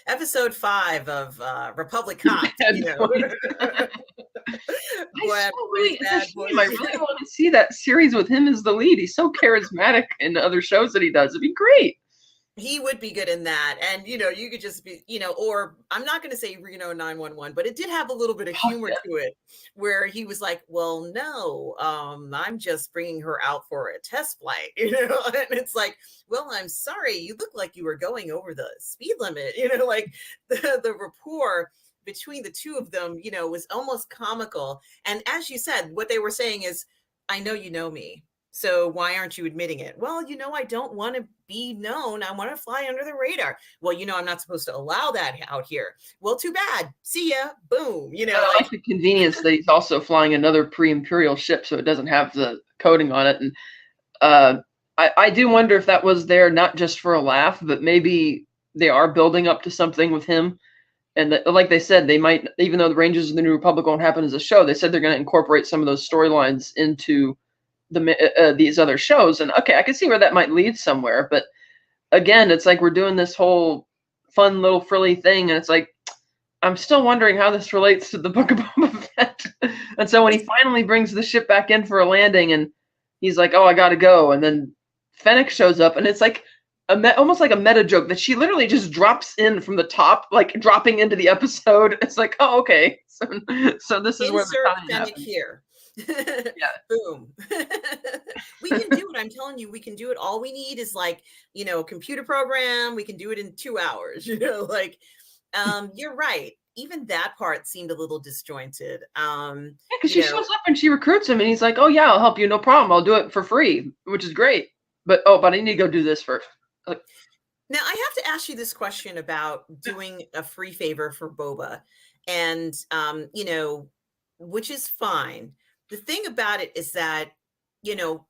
episode 5 of Republic Cop.
I really want to see that series with him as the lead. He's so charismatic in the other shows that he does. It'd be great.
He would be good in that. And, you could just be, or I'm not going to say Reno 911, but it did have a little bit of humor to it where he was like, well, no, I'm just bringing her out for a test flight, and it's like, well, I'm sorry. You look like you were going over the speed limit, like the rapport between the two of them, was almost comical. And as you said, what they were saying is, I know you know me. So why aren't you admitting it? Well, I don't want to be known. I want to fly under the radar. Well, I'm not supposed to allow that out here. Well, too bad. See ya. Boom.
I like the convenience that he's also flying another pre-Imperial ship, so it doesn't have the coating on it. And I do wonder if that was there not just for a laugh, but maybe they are building up to something with him. And like they said, they might, even though the Rangers of the New Republic won't happen as a show, they said they're going to incorporate some of those storylines into these other shows. And okay, I can see where that might lead somewhere. But again, it's like we're doing this whole fun little frilly thing, and it's like I'm still wondering how this relates to the Book of Boba Fett. And so when he finally brings the ship back in for a landing, and he's like, "Oh, I gotta go," and then Fennec shows up, and it's like almost like a meta joke that she literally just drops in from the top, like dropping into the episode. It's like, oh, okay, so this is where the time happens
here.
Yeah.
Boom. We can do it. I'm telling you, we can do it. All we need is like, a computer program. We can do it in 2 hours, like, you're right. Even that part seemed a little disjointed.
Because she shows up and she recruits him and he's like, oh yeah, I'll help you. No problem. I'll do it for free, which is great. But I need to go do this first. Like,
now I have to ask you this question about doing a free favor for Boba, and, which is fine. The thing about it is that, I don't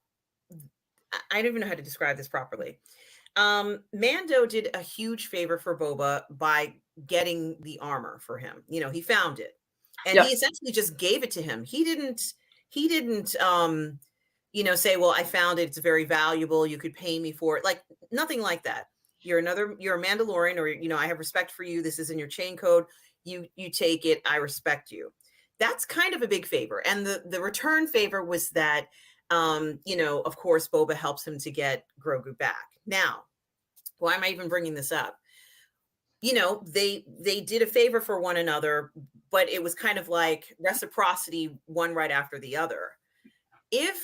even know how to describe this properly. Mando did a huge favor for Boba by getting the armor for him. He found it, and he essentially just gave it to him. He didn't, say, well, I found it. It's very valuable. You could pay me for it. Like nothing like that. You're a Mandalorian, or, I have respect for you. This is in your chain code. You take it. I respect you. That's kind of a big favor. And the return favor was that, of course, Boba helps him to get Grogu back. Now, why am I even bringing this up? They did a favor for one another, but it was kind of like reciprocity, one right after the other. If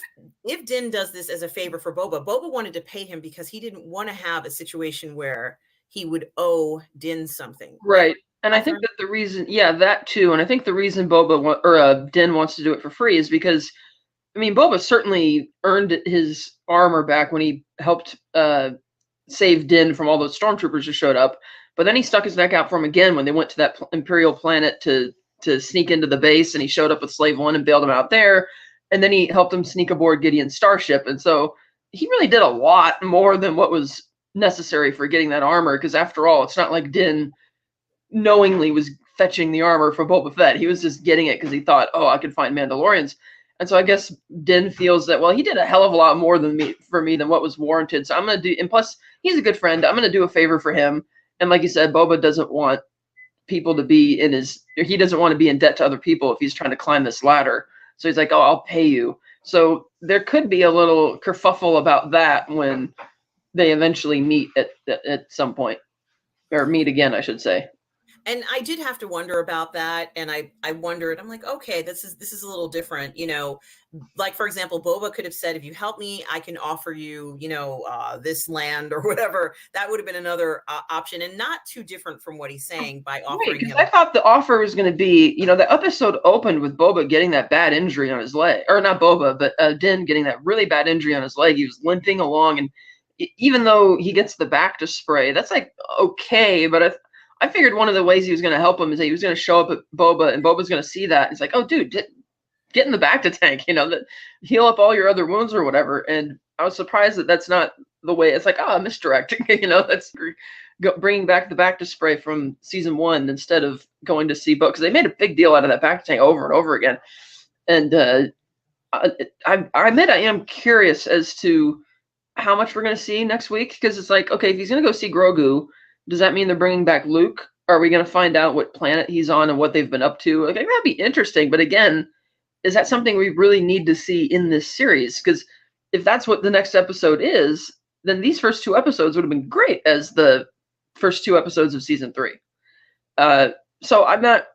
Din does this as a favor for Boba wanted to pay him because he didn't want to have a situation where he would owe Din something.
Right. And I think that the reason, that too, and I think the reason Din wants to do it for free is because I mean, Boba certainly earned his armor back when he helped save Din from all those stormtroopers who showed up. But then he stuck his neck out for him again when they went to that Imperial planet to sneak into the base, and he showed up with Slave One and bailed him out there. And then he helped him sneak aboard Gideon's starship. And so he really did a lot more than what was necessary for getting that armor. Because after all, it's not like Din knowingly was fetching the armor for Boba Fett. He was just getting it because he thought, oh, I could find Mandalorians. And so I guess Din feels that, well, he did a hell of a lot more than me than what was warranted. So I'm going to do, and plus he's a good friend. I'm going to do a favor for him. And like you said, Boba doesn't want people to be he doesn't want to be in debt to other people if he's trying to climb this ladder. So he's like, oh, I'll pay you. So there could be a little kerfuffle about that when they eventually meet at some point, or meet again, I should say.
And I did have to wonder about that. And I wondered, I'm like, okay, this is a little different, like, for example, Boba could have said, if you help me, I can offer you, this land or whatever. That would have been another option, and not too different from what he's saying by offering him.
I thought the offer was going to be, the episode opened with Boba getting that bad injury on his leg, or not Boba, but Din getting that really bad injury on his leg. He was limping along, and even though he gets the back to spray, that's like, okay, but I figured one of the ways he was going to help him is that he was going to show up at Boba, and Boba's going to see that. It's like, oh, dude, get in the back to tank, heal up all your other wounds or whatever. And I was surprised that that's not the way. It's like, misdirecting, that's bringing back the back to spray from season 1 instead of going to see Boba, because they made a big deal out of that back to tank over and over again. And I admit I am curious as to how much we're going to see next week, because it's like, okay, if he's going to go see Grogu, does that mean they're bringing back Luke? Are we going to find out what planet he's on and what they've been up to? Like, that'd be interesting. But again, is that something we really need to see in this series? Because if that's what the next episode is, then these first 2 episodes would have been great as the first 2 episodes of season 3. So I'm not.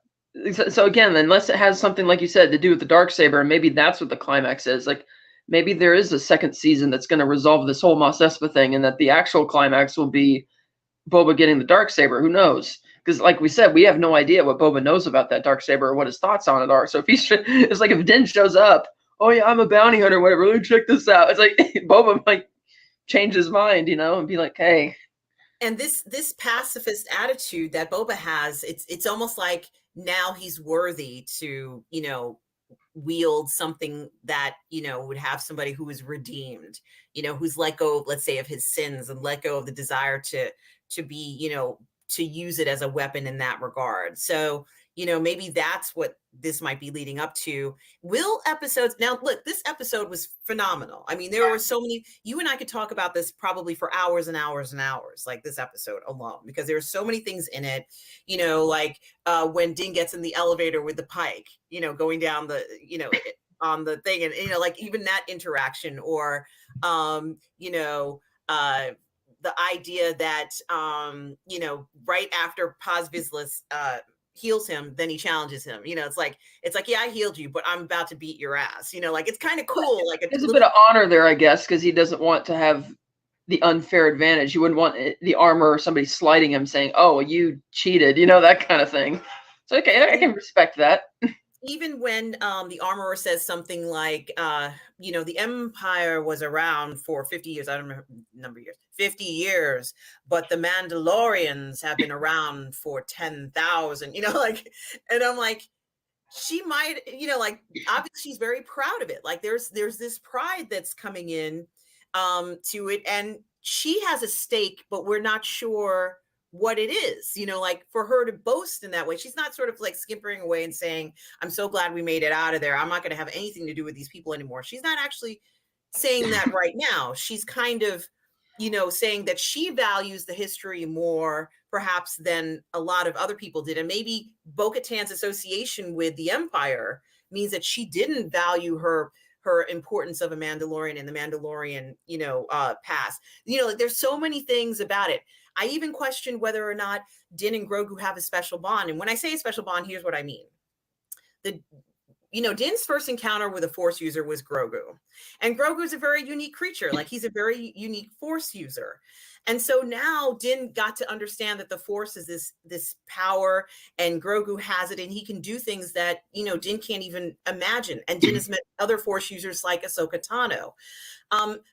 So again, unless it has something, like you said, to do with the Darksaber, and maybe that's what the climax is. Like, maybe there is a second season that's going to resolve this whole Mos Espa thing, and that the actual climax will be Boba getting the Darksaber. Who knows? Because like we said, we have no idea what Boba knows about that Darksaber or what his thoughts on it are. So if it's like if Din shows up, oh yeah, I'm a bounty hunter, whatever, let me check this out. It's like Boba might change his mind, and be like, hey.
And this pacifist attitude that Boba has, it's almost like now he's worthy to, wield something that, would have somebody who is redeemed, who's let go, let's say, of his sins, and let go of the desire to be, to use it as a weapon in that regard. So, maybe that's what this might be leading up to. Will episodes, now look, this episode was phenomenal. I mean, there were so many, you and I could talk about this probably for hours and hours and hours, like this episode alone, because there are so many things in it, like when Din gets in the elevator with the Pike, going down the, on the thing, and, like even that interaction, or, the idea that, right after Paz Vizsla heals him, then he challenges him. It's like, yeah, I healed you, but I'm about to beat your ass. Like, it's kind of cool. Like,
there's a bit of honor there, I guess, because he doesn't want to have the unfair advantage. He wouldn't want the armor or somebody sliding him saying, oh, you cheated, that kind of thing. So, okay, I can respect that.
Even when the armorer says something like, the Empire was around for 50 years. I don't remember the number of years, 50 years, but the Mandalorians have been around for 10,000, and I'm like, she might, like, obviously she's very proud of it. Like, there's this pride that's coming in to it, and she has a stake, but we're not sure what it is, like, for her to boast in that way. She's not sort of like skimpering away and saying, I'm so glad we made it out of there, I'm not going to have anything to do with these people anymore. She's not actually saying that right now. She's kind of, saying that she values the history more perhaps than a lot of other people did. And maybe Bo-Katan's association with the Empire means that she didn't value her importance of a Mandalorian and the Mandalorian, past. Like, there's so many things about it. I even questioned whether or not Din and Grogu have a special bond. And when I say a special bond, here's what I mean. Din's first encounter with a Force user was Grogu. And Grogu's a very unique creature. Like, he's a very unique Force user. And so now Din got to understand that the Force is this power, and Grogu has it, and he can do things that, Din can't even imagine. And Din has met other Force users like Ahsoka Tano.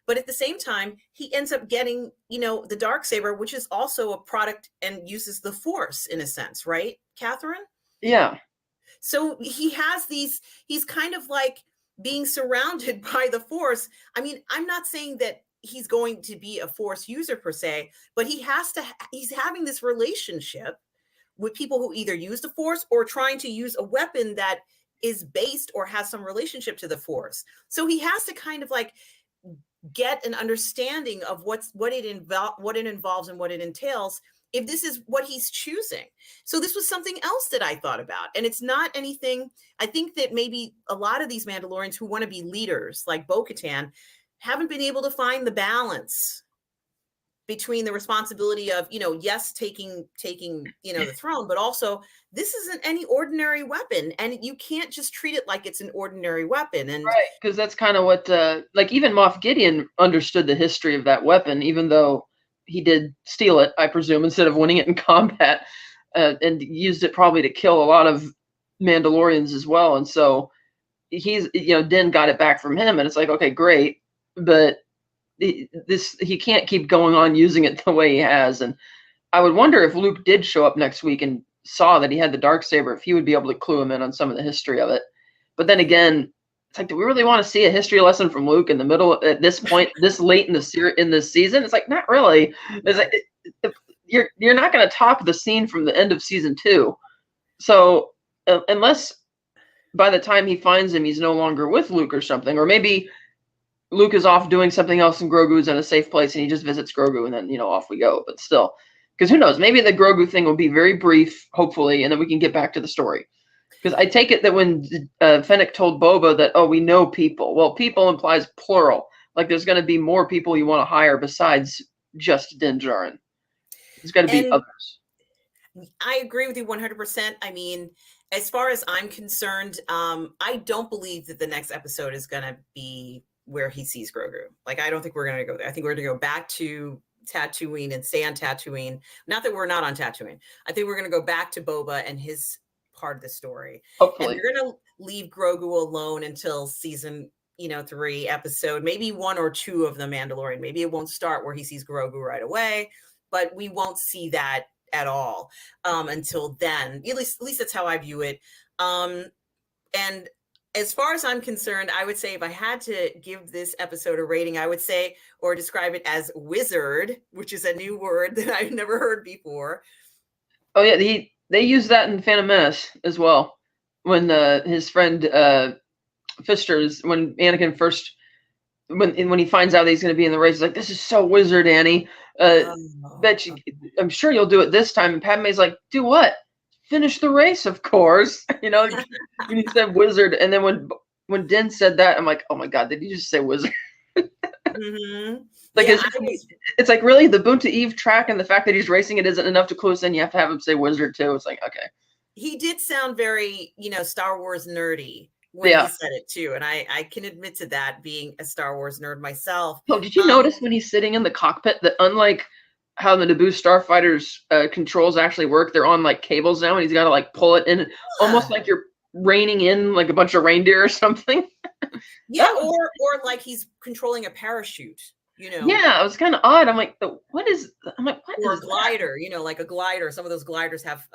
But at the same time, he ends up getting, the Darksaber, which is also a product and uses the Force in a sense, right, Catherine?
Yeah.
So he has he's kind of like being surrounded by the Force. I mean, I'm not saying that he's going to be a Force user per se, but he's having this relationship with people who either use the Force or trying to use a weapon that is based or has some relationship to the Force. So he has to kind of like get an understanding of what it involves and what it entails, if this is what he's choosing. So this was something else that I thought about. And it's not anything, I think that maybe a lot of these Mandalorians who want to be leaders, like Bo-Katan, haven't been able to find the balance between the responsibility of, yes, taking, the throne, but also this isn't any ordinary weapon, and you can't just treat it like it's an ordinary weapon. And
right, because that's kind of what, like, even Moff Gideon understood the history of that weapon, even though he did steal it, I presume, instead of winning it in combat, and used it probably to kill a lot of Mandalorians as well. And so he's, Din got it back from him, and it's like, okay, great, but he can't keep going on using it the way he has. And I would wonder if Luke did show up next week and saw that he had the Darksaber, if he would be able to clue him in on some of the history of it. But then again, it's like, do we really want to see a history lesson from Luke in the middle at this point, this late in this season? It's like, not really. It's like, you're not going to top the scene from the end of season 2. So unless by the time he finds him, he's no longer with Luke or something, or maybe Luke is off doing something else and Grogu's in a safe place and he just visits Grogu and then, off we go. But still, because who knows, maybe the Grogu thing will be very brief, hopefully, and then we can get back to the story. Because I take it that when Fennec told Boba that, oh, we know people. Well, people implies plural. Like, there's going to be more people you want to hire besides just Din Djarin. There's got to be others.
I agree with you 100%. I mean, as far as I'm concerned, I don't believe that the next episode is going to be where he sees Grogu. Like, I don't think we're going to go there. I think we're going to go back to Tatooine and stay on Tatooine. Not that we're not on Tatooine. I think we're going to go back to Boba and his part of the story.
Hopefully.
And we're going to leave Grogu alone until season 3 episode, maybe 1 or 2 of The Mandalorian. Maybe it won't start where he sees Grogu right away, but we won't see that at all until then. At least that's how I view it. And as far as I'm concerned, I would say if I had to give this episode a rating, I would say, or describe it as wizard, which is a new word that I've never heard before.
Oh yeah, they use that in Phantom Menace as well. When his friend Fister's, when Anakin first, when he finds out that he's going to be in the race, he's like, "This is so wizard, Annie. I'm sure you'll do it this time." And Padme's like, "Do what? Finish the race, of course." When he said wizard, and then when Din said that, I'm like, "Oh my god, did you just say wizard?"
Mm-hmm.
Like, yeah, it's like, really, the Boonta Eve track and the fact that he's racing it isn't enough to clue us in. You have to have him say wizard too. It's like, okay.
He did sound very, Star Wars nerdy when he said it too, and I can admit to that, being a Star Wars nerd myself.
Oh, did you notice when he's sitting in the cockpit that, unlike how the Naboo starfighters controls actually work, they're on like cables now, and he's got to like pull it in, almost like you're reining in like a bunch of reindeer or something.
Yeah, or like he's controlling a parachute.
Yeah, it was kind of odd. I'm like, what is
or a glider? Like a glider. Some of those gliders have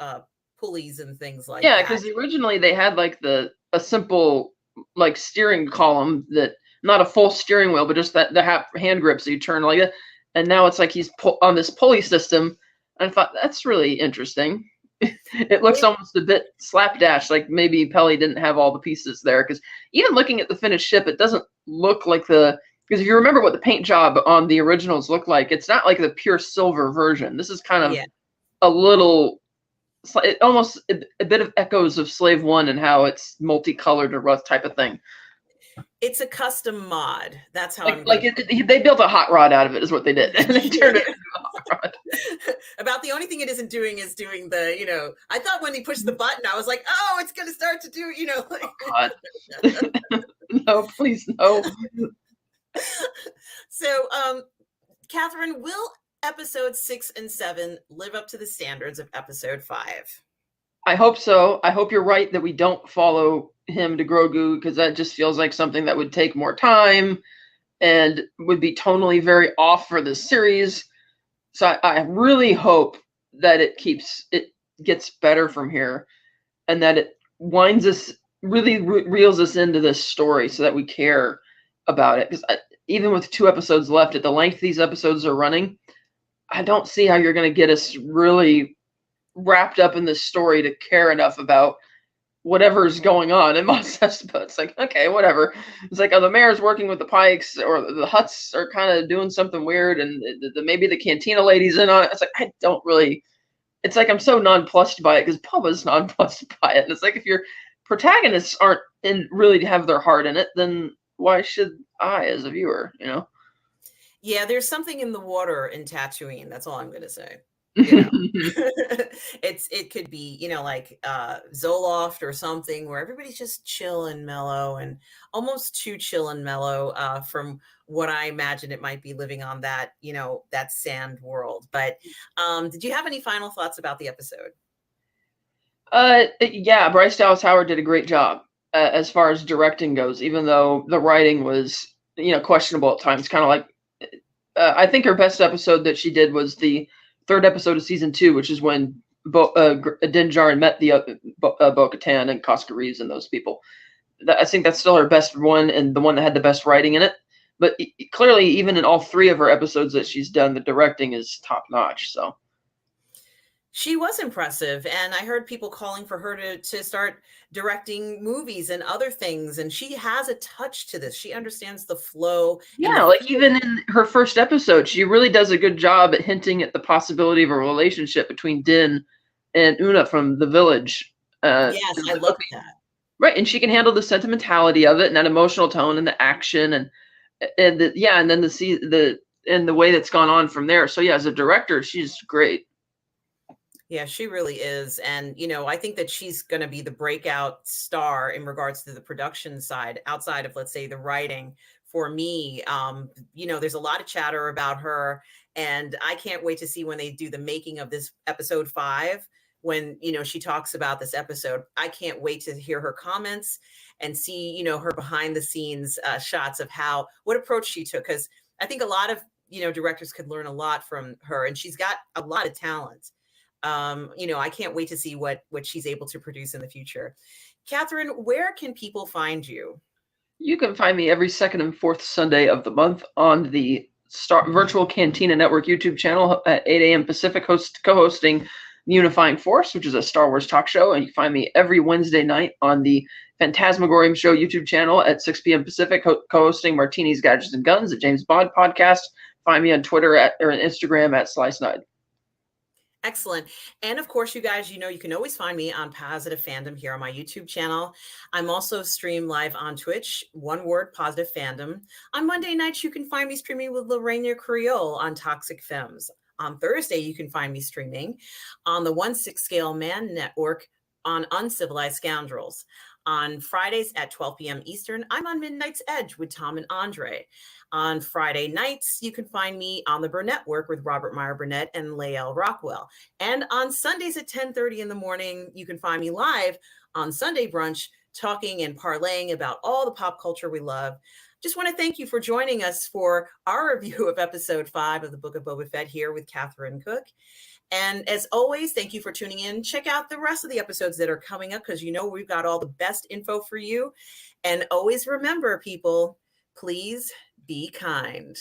pulleys and things like that.
Yeah, because originally they had like a simple like steering column, that not a full steering wheel, but just the hand grip, so you turn like that. And now it's like he's on this pulley system. And I thought, that's really interesting. It looks almost a bit slapdash, like maybe Peli didn't have all the pieces there. Because even looking at the finished ship, it doesn't look like because if you remember what the paint job on the originals looked like, it's not like the pure silver version. This is kind of a little, almost a bit of echoes of Slave One and how it's multicolored or type of thing.
It's a custom mod. That's how
they built a hot rod out of it, is what they did. And they turned it into a hot rod.
About the only thing it isn't doing is doing the, I thought when he pushed the button, I was like, oh, it's going to start to do,
God. No, please, no.
So, Catherine, will episode 6 and 7 live up to the standards of episode 5?
I hope so. I hope you're right that we don't follow him to Grogu, because that just feels like something that would take more time and would be tonally very off for this series. So I really hope that it gets better from here, and that it winds us, really reels us into this story so that we care about it. Because even with 2 episodes left, at the length these episodes are running, I don't see how you're going to get us really wrapped up in this story to care enough about whatever's going on in Mos Espa. It's like, okay, whatever. It's like, oh, the mayor's working with the Pikes, or the Hutts are kind of doing something weird, and maybe the Cantina lady's in on it. It's like, I don't really. It's like I'm so nonplussed by it because Bubba's nonplussed by it. And it's like, if your protagonists aren't really have their heart in it, then why should I, as a viewer?
Yeah, there's something in the water in Tatooine. That's all I'm going to say. It could be, like Zoloft or something, where everybody's just chill and mellow, and almost too chill and mellow from what I imagine it might be living on that, that sand world. But did you have any final thoughts about the episode?
Yeah, Bryce Dallas Howard did a great job as far as directing goes, even though the writing was, questionable at times. Kind of like, I think her best episode that she did was the 3rd episode of season 2, which is when Din Djarin met the Bo-Katan and Koska Reeves and those people. I think that's still her best one, and the one that had the best writing in it. But clearly, even in all 3 of her episodes that she's done, the directing is top notch. So
she was impressive, and I heard people calling for her to start directing movies and other things, and she has a touch to this. She understands the flow.
Yeah, like even in her first episode, she really does a good job at hinting at the possibility of a relationship between Din and Una from the village.
Yes, I love that.
Right, and she can handle the sentimentality of it and that emotional tone and the action and then the way that's gone on from there. So yeah, as a director, she's great.
Yeah, she really is. And, I think that she's going to be the breakout star in regards to the production side, outside of, let's say, the writing. For me, there's a lot of chatter about her, and I can't wait to see when they do the making of this episode 5, when, she talks about this episode. I can't wait to hear her comments and see, her behind the scenes shots of what approach she took. Because I think a lot of, directors could learn a lot from her, and she's got a lot of talent. I can't wait to see what she's able to produce in the future. Catherine, where can people find you?
You can find me every 2nd and 4th Sunday of the month on the Virtual Cantina Network YouTube channel at 8 a.m. Pacific, co-hosting Unifying Force, which is a Star Wars talk show. And you find me every Wednesday night on the Phantasmagorium Show YouTube channel at 6 p.m. Pacific, co-hosting Martinis, Gadgets, and Guns, a James Bond podcast. Find me on Twitter or Instagram at SlySnide.
Excellent. And of course, you guys, you can always find me on Positive Fandom here on my YouTube channel. I'm also stream live on Twitch, one word, Positive Fandom. On Monday nights, you can find me streaming with Lorraine Creole on Toxic Femmes. On Thursday, you can find me streaming on the 1/6 Scale Man Network on Uncivilized Scoundrels. On Fridays at 12 p.m. Eastern, I'm on Midnight's Edge with Tom and Andre. On Friday nights, you can find me on the Burnett Work with Robert Meyer Burnett and Lael Rockwell. And on Sundays at 10:30 in the morning, you can find me live on Sunday Brunch, talking and parlaying about all the pop culture we love. Just want to thank you for joining us for our review of episode 5 of the Book of Boba Fett here with Catherine Cooke. And as always, thank you for tuning in. Check out the rest of the episodes that are coming up, because we've got all the best info for you. And always remember, people, please be kind.